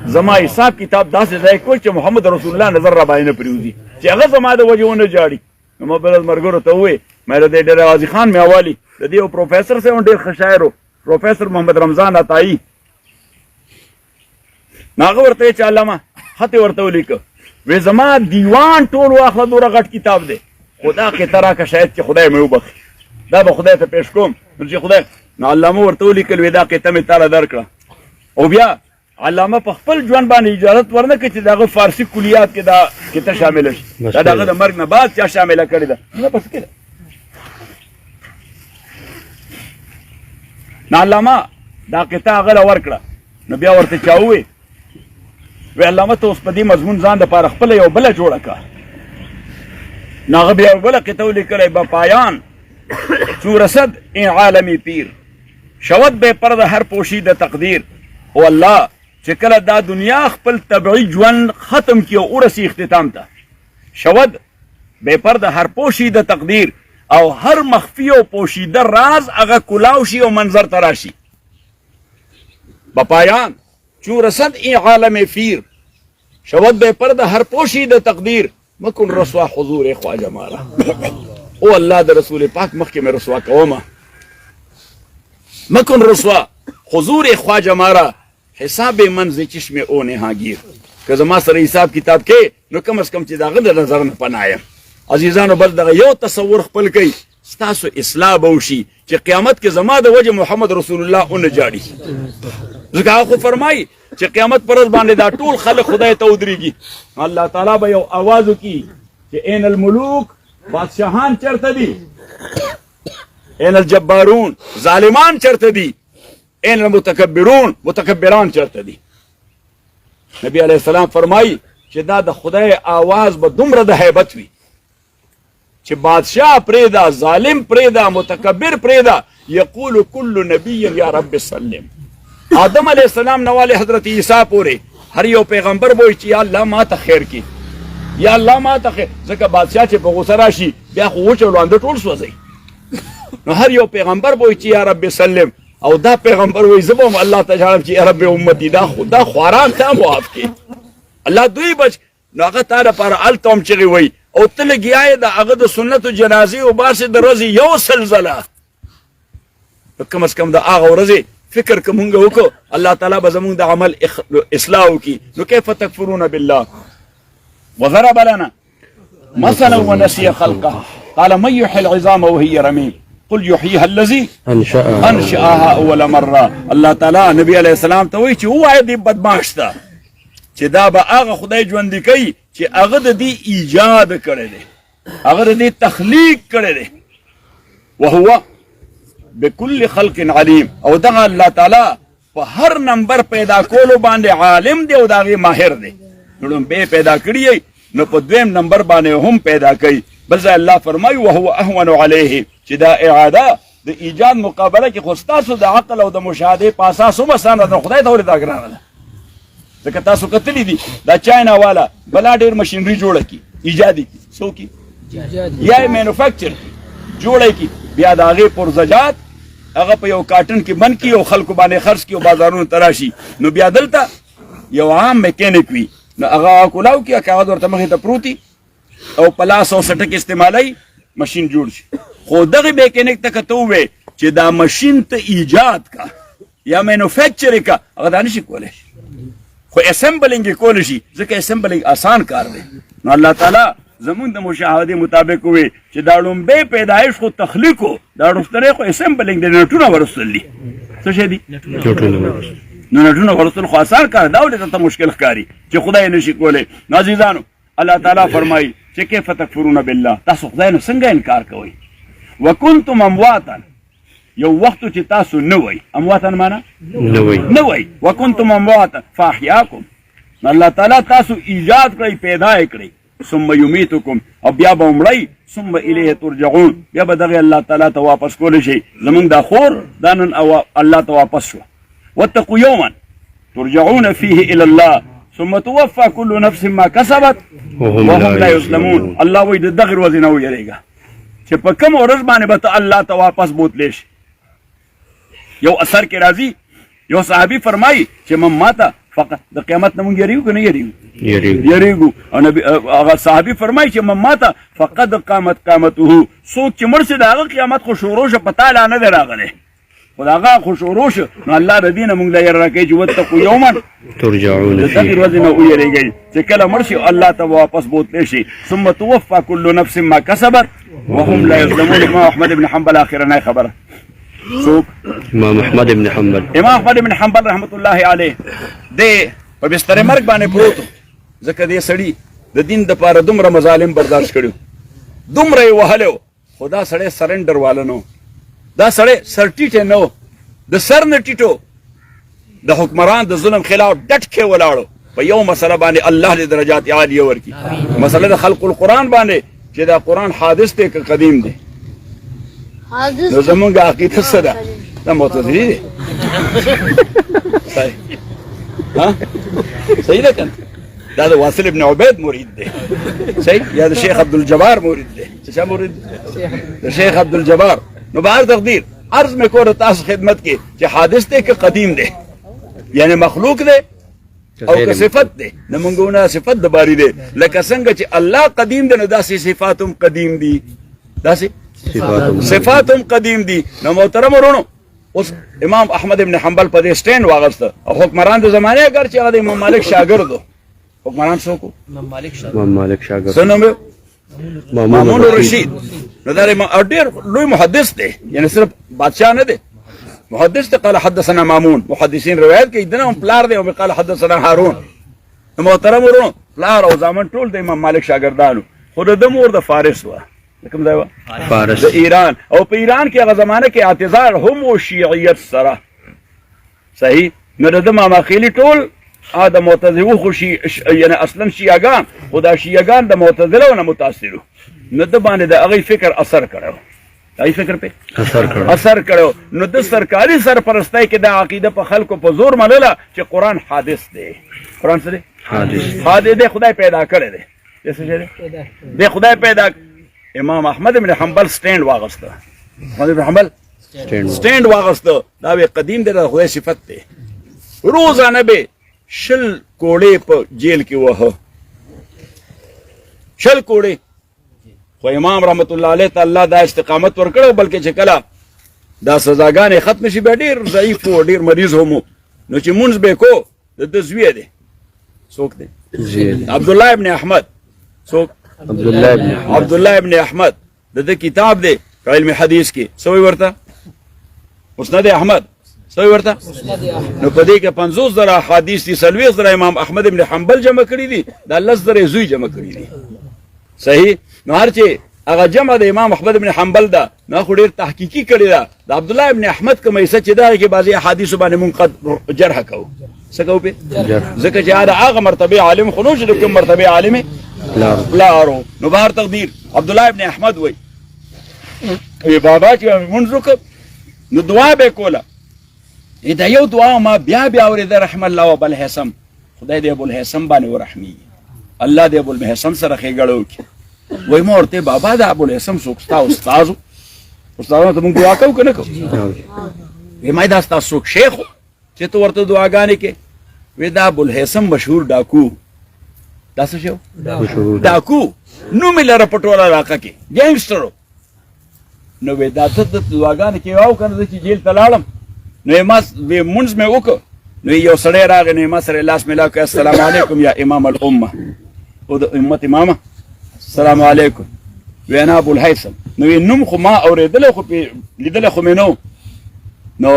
زما حساب کتاب داسې ځای کول چې محمد رسول الله نظر را باندې نه پرېوځي، چې هغه زما د وجې ونه جاړي. نو ما بل ملګرو ته ووایې مې د ډېر غازي خان مې حوالي د دې یو پروفیسر صاحب ډېر ښه شاعر و، پروفیسر محمد رمضان عطایي. هغه ورته چې علامه خط ورته ولیکه، وی زما دیوان ټول واخله دوره غټ کتاب دی، خدا قطعه راکه شاید چې خدای مې وبخي، دا به خدای ته پیش کوم. نو چې خدای نو علامه ورته ولیکل وی دا قطعه مې تاله درکړه. او بیا علامه په خپل ژوند باندې اجازت ورنه کړه چې دغه فارسي کلیات کې دا قطعه شامله شي. دا دغه د مرګ نه بعد چا شامله کړې ده نه پس کړه. نو علامه دا قطعه هغه ورکړه. نو بیا ورته چا ووی وی علامه ته اوس په دې مضمون ځان دپاره خپله یو بله جوړه کړه. نو هغه بیا یو بله قطعه ولیکلی به پایان چون رسد این عالمی پیر، شود بے پرد هر پوشیده تقدیر. او الله چې کله دا دنیا خپل طبعي ژوند ختم کړي او ورسي اختتام ته، شود بے پرد هر پوشیده تقدیر، او هر مخفي او پوشیده راز هغه کلاو شي او منظر ته راشي. به پایان چون رسد این عالم فیر، شود بے پرد هر پوشیده تقدیر، مکن رسوا حضور خواجه مارا. او الله د رسول پاک مخکې مې رسوا کومه، مکن رسوا حضور خواجه مارا، حساب منز چشم او نهاگیر. که زما سره حساب کتاب کې نو کم از کم چې داغه د نظر نه پنایم. عزیزانو بل دغه یو تصور خپل کوي، ستاسو اصلاح به وشي چې قیامت کې زما د وجه محمد رسول الله اون جاړي. ځکه هغه خو فرمایي چې قیامت پر ورځ باندې دا ټول خلک خدای ته ودرېږي. الله تعالی به یو आवाज وکړي چې این الملوک، بادشاهان چرته دي؟ این الجبارون، ظالمان چرته دي؟ این المتکبرون، متکبران چرته دي؟ نبی علیہ السلام فرمایي چې دا د خدای आवाज به دومره د هیبت وي چې بادشاہ پریدا، ظالم پریدا، متکبر پریدا، یقول کل نبی یا رب سلم. آدم علیہ السلام نواله حضرت عیسی پورې هر یو پیغمبر وایي چې یا الله ما ته خیر کی، یا الله ما ته خیر. ځکه بادشاہ چې په غوسه راشي بیا خو وچ وړاندې ټول سوځي. نو هر یو پیغمبر وایي چې یا رب سلم، او دا پیغمبر وایي زه به الله ته ژاړم چې یا رب امتی دا خواران ته معاف کړي. الله دوی بچ نو هغه تا دپاره هلته هم چغې وایي او ته لګیا یې د هغه د سنتو جنازې وباسې د ورځې یو سلزله. کم از کم د هغه ورځې فکر که مونږ وکړو الله تعالی به زمونږ د عمل اصلاح وکړي. نو کیف تکفرون بالله وضرب لنا مثلا ونسي خلقه قال من يحيي العظام وهي رميم قل يحييها الذي انشأها اول مره. الله تعالی نبی علیہ السلام ته وایي چې ووایه دې بدماش ته چې دا به هغه خدای ژوندي کوي چې هغه د دې ایجاد کړی دی، هغه د دې تخلیق کړی دی. وهو بكل خلق علیم، او دغه الله تعالی په هر نمبر پیدا کولو باندې عالم دی او د هغې ماهر دی. لومبی پیدا کړي نو په دویم نمبر باندې هم پیدا کوي. بل ځای الله فرمایي وهو اهون علیه، چې دا اعاده د ایجاد مقابله کې خو ستاسو د عقل او د مشاهدې په اساس هم اسانه ده، خدای ته ولې دا ګرانه ده؟ ځکه تاسو کتلی دي دا چاینا والا بلا ډېر مشینري جوړه کړي، ایجاد یې کړي، څوک یا یې مینوفیکچر کړي، جوړه یې کړي، بیا د هغې پرزجات هغه په یو کارټن کې بند کړي او خلکو باندې خرڅ کړي او بازارونو ته راشي. نو بیا دلته یو عام میکینیک وي، نو هغه کولاو کې کاغذ ورته مخې ته پروتي او په لاس او سټک استعمالوي، مشین جوړ شي. خو دغه میکینیک ته که ته ووایې چې دا مشین ته ایجاد کا یا مینوفیکچر یې کا، هغه دا نشي کولی، خو اسمبلنګ یې کولی شي، ځکه اسمبلنګ آسان کار دی. نو الله تعالی زمونږ د مشاهدې مطابق ووایي چې دا لومبی پیدایش خو تخلیق و، دا وروستنی خو اسمبلنګ دی، نټونه ورستل دي. څه شی دي؟ نو نټونه ورستل خو آسان کار، دا ولې ته مشکل ښکاري چې خدای نشي کولی. نو عزیزانو الله تعالی فرمایي چې کیف تکفرون بالله، تاسو خدای نه څنګه انکار کوئ؟ وکنتم امواتا، یو وخت چې تاسو نه وئ امواتن معنا نوي نه وئ وکنتم امواتا فاحیاکم الله تعالی تاسو ایجاد کړئ پیدا یې کړئ ثم یمیتکم او بیا به مړئ ثم الیه ترجعون بیا به دغه الله تعالی ته واپس کولی شئ زمونږ دا خور دا نن الله ته واپس شوه واتقوا یوما ترجعون فيه الى الله ثم توفى كل نفس ما كسبت وهم لا يظلمون الله وایي د دغه ورځې نه ویرېږه چې په کوم ورځ باندې به ته الله ته واپس بوتلی شي یو اثر کې راځي یو صحابي فرمایي چې من ماته فقط د قیامت نه مونږ یریږو که نه یریږو او نبی هغه صحابي فرمایي چې من ماته فقد قامت قامته څوک چې مړ شي د هغه قیامت خو شروع شه په تا لا نه دی راغلی خو د هغه خو شروع شه نو الله د دې نه مونږ له یره راکوي چې واتقوا یوما ترجعون د دغې فيه ورځې نه ویرېږئ چې کله مړ شي الله ته واپس بوتلی شي ثم توفى كل نفس ما كسبت وهم لا يظلمون امام احمد بن حنبل اخرنۍ خبره څوک امام احمد بن حنبل امام احمد بن حنبل رحمت الله علیه دی په بستر مرګ باندې پروت ځکه دې سړي د دین دپاره دومره مظالم برداشت کړي دومره یې وهلی خو دا سړی سرنډر والا نه دا سړی سر ټیټی نه و د سر نه ټیټو د حکمران د ظلم خلاف ډټ کې ولاړو په یو مسله باندې الله دې درجات عالیه ورکړي مسله د خلق القرآن باندې چې دا قرآن حادث دی که قدیم دی نو زمونږ عقیده څه ده دا معتزلي دی صحیح ها صحیح ده کنه دا د واصل ابن عبید مرید دی صحیح یا د شیخ عبدالجبار مرید دی چا مرید دی د شیخ عبدالجبار نو بهر تقدیر عرض مې کوله تاسو خدمت کې چې حادث دی که قدیم دی یعنی مخلوق دی او که صفت دی د مونږونه صفت د باری دی لکه څنګه چې الله قدیم دی نو داسې صفات هم قدیم دي داسې صفات هم قدیم دي نو محترم ورونو اوس امام احمد ابن حنبل په دې سټینډ واغسته او حکمران د زمانې اگر چې هغه د امام مالک شاګرد و حکمران څوک و امام مالک شاګرد څه نوم یې مامون الرشید نو دا ډېر لوی محدث دی یعنی صرف بادشاه نه دی محدث دی قال حدثنا مامون محدثین روایت کوي دنه هم پلار دی او قال حدثنا هارون نو محترم ورونو پلار او زامن ټول د امام مالک شاګردانو خو د ده مور د فارس وه کوم ځای وه فارس د ایران او په ایران کې هغه زمانه کې اعتزال هم و شیعیت سره صحیح نو د ده ماماخیلي ټول د معتزله خو یعنی اصلا شیعګان خو دا شیعګان د معتزله نه متاثر نو د باندې د هغې فکر اثر کړی دای فکر په اثر کړو نو د سرکاري سرپرستۍ کې د عقیده په خلکو په زور منله چې قرآن حادث دی قرآن څه دی حادث دی خدای پیدا کړی دی څه شی دی د خدای پیدا امام احمد بن حنبل سټینډ واغسته احمد بن حنبل سټینډ واغسته دا وی قدیم دی د خدای صفت دی روزانه به شل کوړې په جیل کې وه شل کوړې خو امام رحمت الله علیه ته الله دا استقامت ورکړو بلکې چې کله دا سزاګانې ختم شي بیا ډېر ضعیف و ډېر مریض هم نو چې مونځ به کو د ده زوی دی څوک دی عبدالله ابن احمد څوک عبدالله ابن احمد د ده کتاب دی په علم حدیث کې څه وایي ورته مسند احمد څه وایي ورته نو په دې کې 50,000 احادیث دي 40,000 امام احمد ابن حنبل جمع کړي دي دا 10,000 زوی جمع کړي دي صحیح نو هر چې هغه جمع د امام احمد ابن حنبل ده نو خو ډېر تحقیقي کړې ده د عبدالله ابن احمد کومه حصه چې ده کې بعضې احادیثو باندې مونږ قد جرحه کوو څه کوو پې ځکه چې هغه مرتبه عالم خو نو چې د کوم مرتبه عالم پلارو نو بهر تقدیر عبدالله ابن احمد وایي بابا چې مونځ وکړ نو دعا به یې کوله دا یو دعا ما بیا بیا اورېده رحم الله ابوالحسن خدای دې ابوالحسن باندې ورحمیږي الله دې ابوالحسن سره ښېګړه وکړي وای ما ورته بابا دا ابوالحسن څوک ستا استاد استادانو ته مونږ دعا کوو که نه کوو وی ما دا ستا څوک شیخ و چې ته ورته دعاګانې کې وی دا ابوالحسن مشهور ډاکو دا څه شی و ډاکو نوم یې لره په ټوله علاقه کې ګینګسټر و نو وی دا ته دعاګانې کې واو که نه زه چې جیل ته لاړم نو ما مونځ مې وکړ نو یو سړی راغی نو ما سره لاس میلاو کړ السلام علیکم یا امام الامه او د امت امامه السلام علیکم وی انا ابوالهیثم نو نوم خو ما اورېدلی خو لیدلی خو مې نو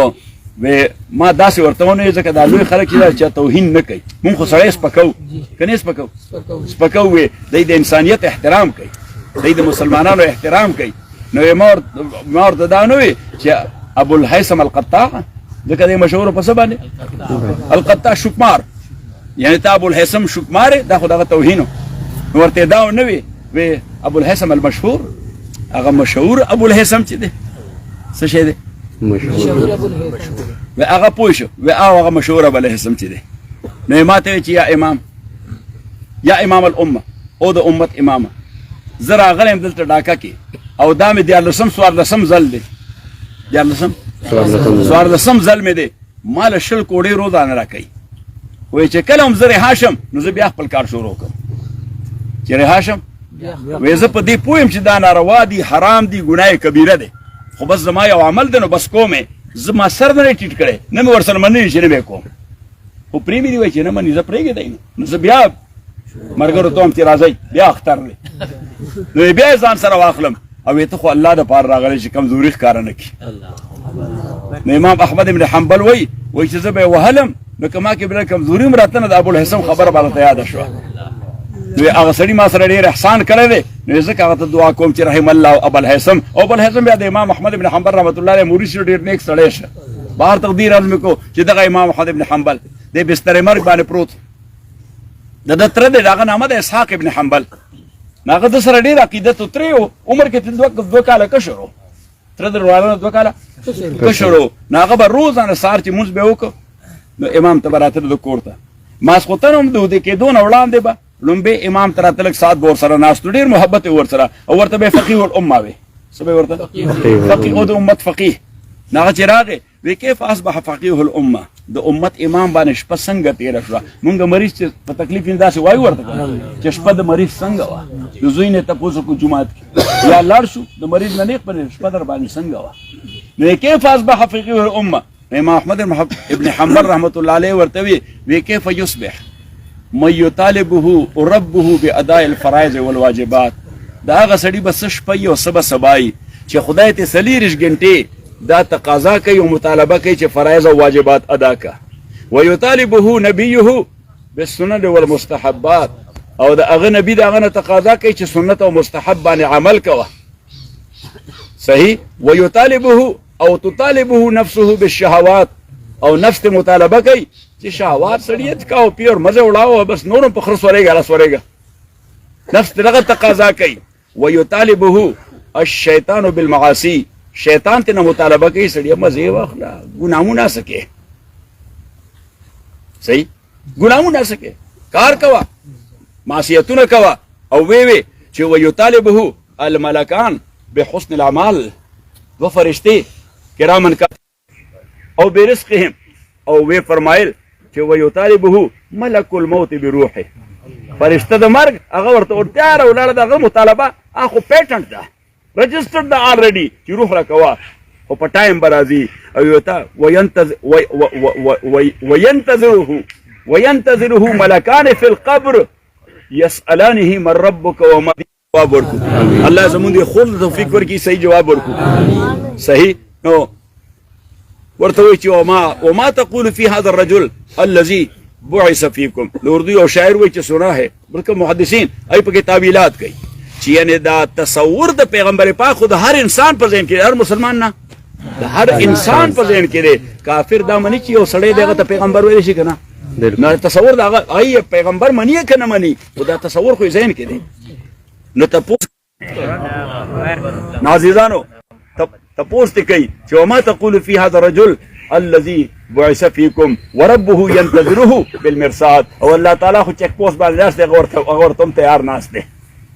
وی ما داسې ورته ونویل ځکه دا لوی خلک چې توهین نه کوي مونږ خو سړی سپکوو که نه سپکوو وی دی د انسانیت احترام کوي دی د مسلمانانو احترام کوي نو ما ورته دا نه وی چې ابو الهيثم القطاع ځکه دی مشهور په څه باندې القطاع شکمار، یعنی تا ابو الهيثم شکمار دا خو دغه توهین ورته دا نه وی ابو الهيثم المشهور، هغه مشهور ابو الهيثم چې دی څه شي دی مشهور و هغه پوه شو و هغه مشهور ابو الهيثم چې دی. نو ما ته چې یا امام الامه او د امت امامه زه راغلم دلته ډاکه کې او دا مې دیارلسم څوارلسم ځل دی، دیارلسم څوارلسم ځل مې دی، مال شل کوړې روزانه راکوي. وایي چې کله هم زه رها شم نو زه بیا خپل کار شروع کړم چې رها شم. وایي زه په دې پوه یم چې دا ناروا دي، حرام دي، ګناه کبیره دی، خو بس زما یو عمل دی نو بس کوم یې، زه ما سر نه ټیټ کړی نه مې ورسره منلی چې نه به کوم، خو پرې مې دي وایي چې نه مني زه پرېږدی نو زه بیا مرګرو ته هم چې راځئ بیا اختر دی نو بیا ځان سره واخلم او ته خو الله دپاره راغلی چې کمزوري ښکاره نه کړي. نو امام احمد بن حنبل وایي چې زه به یې وهلم نو که ما کې بله کمزوري هم راته نه د ابوالهیثم خبره به راته یاده شوه. نو هغه سړي ما سره ډېر احسان کړی دی، نو ځکه هغه ته دعا کوم چې رحم الله ابوالهیثم. او ابوالهیثم بیا د امام احمد بن حنبل رحمت الله علیه موري شو، ډېر نیک سړی شه. بهر تقدیر عرض مې کو چې دغه امام احمد بن حنبل د بستر مرګ باندې پروت، د ده تره دی، د هغه نامه د اسحاق ابن حنبل. نو هغه د سره ډېر عقیدت و، ترې و، عمر کې دوه کاله کشر و، تره د روانه 2 کاله کشر و. نو هغه به روزانه سهار چې مونځ به یې وکړو نو امام ته به راتله د کور ته، ماسخوتن هم د ودې کېدو نه وړاندې به لومبې امام ته راته لږ ساعت به ورسره ناست و، ډېر محبت یې ورسره، او ورته به یې فقیه الامه وې. څه به یې ورته فقیه او د امت فقیه. نو هغه چې راغی وی کیف اصبح فقیه الامه، د امت امام باندې شپه څنګه تېره شوه. مونږ مریض چې په تکلیف یې داسې وایو ورته چې شپه د مریض څنګه وه، د زوی نه تپوس وکړو جومات کې یا لاړ شو د مریض نه نیغ پرې شپه در باندې څنګه وه. نو کیف اصبح فقیه الامه، امام احمد ابن حنبل رحمت الله علیه ورته وی کیف یصبح من یطالبه ربه باداء الفرائض والواجبات، دا هغه سړي به څه شپه او څه به سبا چې خدای ته 40 غنټې دا تقاضا کوي او مطالبه کوي چې فرایض او واجبات ادا کا. ويطالبه نبيه بالسنن والمستحبات، او د هغه نبی د هغه تقاضا کوي چې سنت او مستحب باندې عمل کوه. صحیح. ويطالبه او تطالبه نفسه بالشهوات، او نفس ته مطالبه کوي چې شهوات سړی کا او پیر مزه وړاو بس نورم په خرص ورېګا لاس ورېګا، نفس دغه تقاضا کوي. ويطالبه الشیطان بالمعاصی، شیطان ته مطالبه کوي سړی مزه واخلا ګناهونه سکے. صحیح. ګناهونه سکے کار کوا، معصیتونه کوا. او وی چې ويطالبه الملکان بحسن الاعمال، دو فرشتي کرامن کا او برزقهم، او وی فرمایل چې ويطالبه ملک الموت بروحه، فرشته د مرګ هغه ورته ورتیار او لړ دغه مطالبه اخو پیټنټ ده، رجسټر ده آلریډي چې روح راکوا او په ټایم برازي او یوتا وينتظره ملکان فی القبر يسألانه من ربك وما جواب ورکو. الله زمون دي خود توفیق ورکی صحیح جواب ورکو. صحیح. نو ورته وی چې وما تقول في هذا الرجل الذي بعث فيكم، اردو او شاعر وی چې سنا ہے بلکې محدثین ای په تعویلات کوي چې یعنی دا تصور د پیغمبر پاک خود هر انسان په ذهن کې، هر مسلمان نه د هر انسان په ذهن کې دی. کافر دا مني چې یو سړی دغه ته پیغمبر ویل شي کنه، نو تصور دا ای پیغمبر مني کنه مني، دا تصور خو ذهن کې دی. نو تاسو نازیزانو تاسو ته کوي چې وما تقول في هذا الرجل الذي بعث فيكم وربه ينتظره بالمرصاد، او الله تعالی خو چیک پوسټ باندې راځي هغه تم تیار ناس دي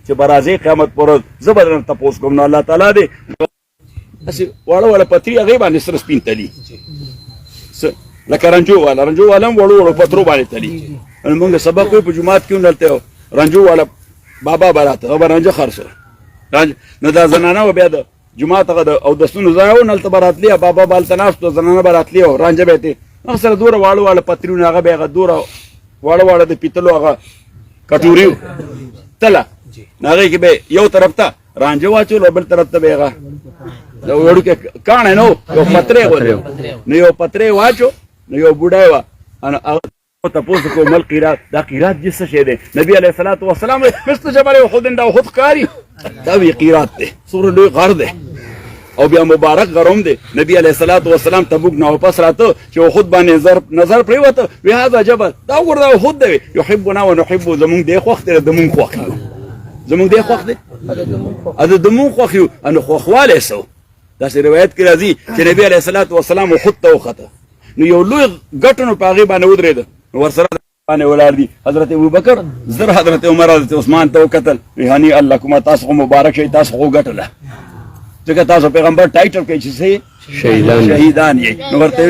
چې برازي قیامت پر زبر تاسو کوم. نو الله تعالی دې اسی وړه پتری هغه باندې سر سپین تلی لکه رنجو والا وړو پترو باندې تلی. موږ سبق په جمعات کې ولته رنجو والا بابا براته او رنجو خرڅه نو دا زنانه و بیا د جمعه ته او د سونو زاو نل تبراتلی بابا بالتناس تو زنانه براتلی او رانجه به اکثر دور واړو پتریونه هغه به دور واړو د پیتلو هغه کټوري تله هغه کې به یو طرف ته رانجه واچو بل طرف ته به هغه دا وړو کې کانه نو یو پترې و نو یو پترې واچو نو یو بوډای و انا تاسو کو مل قرات دا قرات جس شه ده نبی علیہ الصلوۃ والسلام مثل جبل احد دا خود کاری دا وی قرات ده سور لوی غر ده او بیا مبارک غروم دی نبی علیہ الصلوۃ والسلام تبوک نه واپس راته چې خود باندې نظر پریوته وی هاذا جبل دا وردا خود دی يحبنا ونحب زمون دی خوخ دی دمون خوخ زمون دی خوخ دی اده دمون خوخ یو ان خوخواله سو دا سی روایت کې راځي چې نبی علیہ الصلوۃ والسلام خود ته وخته نو یو لوی غټونو پاغي باندې ودرېد ورسره باندې ولاړ دي حضرت ابوبکر زر حضرت عمر حضرت عثمان ته وکتل هني الله کومه تاسو مبارک شي تاسو خو غټله ځکه تاسو پیغمبر ټایټل کې چې شهیدان یې نو ورته